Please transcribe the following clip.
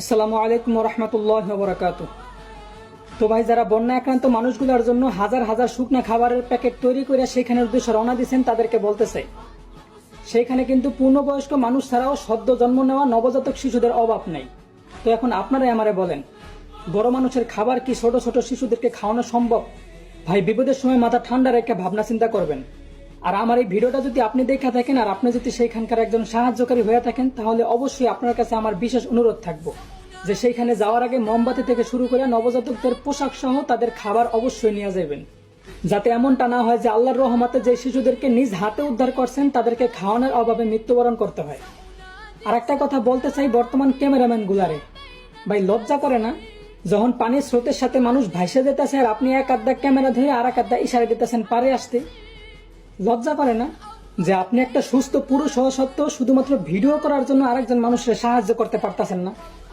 আসসালামু আলাইকুম রহমতুল্লাহ বরাকাত। তো ভাই, যারা বন্যা আক্রান্ত মানুষগুলোর জন্য হাজার হাজার শুকনা খাবারের প্যাকেট তৈরি করে সেখানের উদ্দেশ্যে রওনা দিয়েছেন, তাদেরকে বলতে চাই, সেইখানে কিন্তু পূর্ণবয়স্ক মানুষ ছাড়াও সদ্য জন্ম নেওয়া নবজাতক শিশুদের অভাব নেই। তো এখন আপনারাই আমারে বলেন, বড় মানুষের খাবার কি ছোট ছোট শিশুদেরকে খাওয়ানো সম্ভব? ভাই, বিপদের সময় মাথা ঠান্ডা রেখে ভাবনা চিন্তা করবেন। আর আমার এই ভিডিওটা যদি আপনি দেখে থাকেন আর আপনি যদি সেইখানকার একজন সাহায্যকারী হয়ে থাকেন, তাহলে অবশ্যই আপনার কাছে আমার বিশেষ অনুরোধ থাকবো যে সেইখানে যাওয়ার আগে মোমবাতি থেকে শুরু করে নবজাতকদের পোশাক সহ তাদের খাবার অবশ্যই নিয়ে যাবেন, যাতে এমনটা না হয় যে আল্লাহর রহমতে যে শিশুদেরকে নিজ হাতে উদ্ধার করছেন তাদেরকে খাওয়ানোর অভাবে মৃত্যুবরণ করতে হয়। আর একটা কথা বলতে চাই বর্তমান ক্যামেরাম্যান গুলারে, ভাই লজ্জা করে না? যখন পানির স্রোতের সাথে মানুষ ভাইসে যেতেছে আর আপনি এক আধা ক্যামেরা ধরে আর এক আধা ইশারা দিতেছেন পারে আসতে, লজ্জা করে না যে আপনি একটা সুস্থ পুরুষ হওয়া সত্ত্বেও শুধুমাত্র ভিডিও করার জন্য আরেকজন মানুষের সাহায্য করতে পারতেছেন না?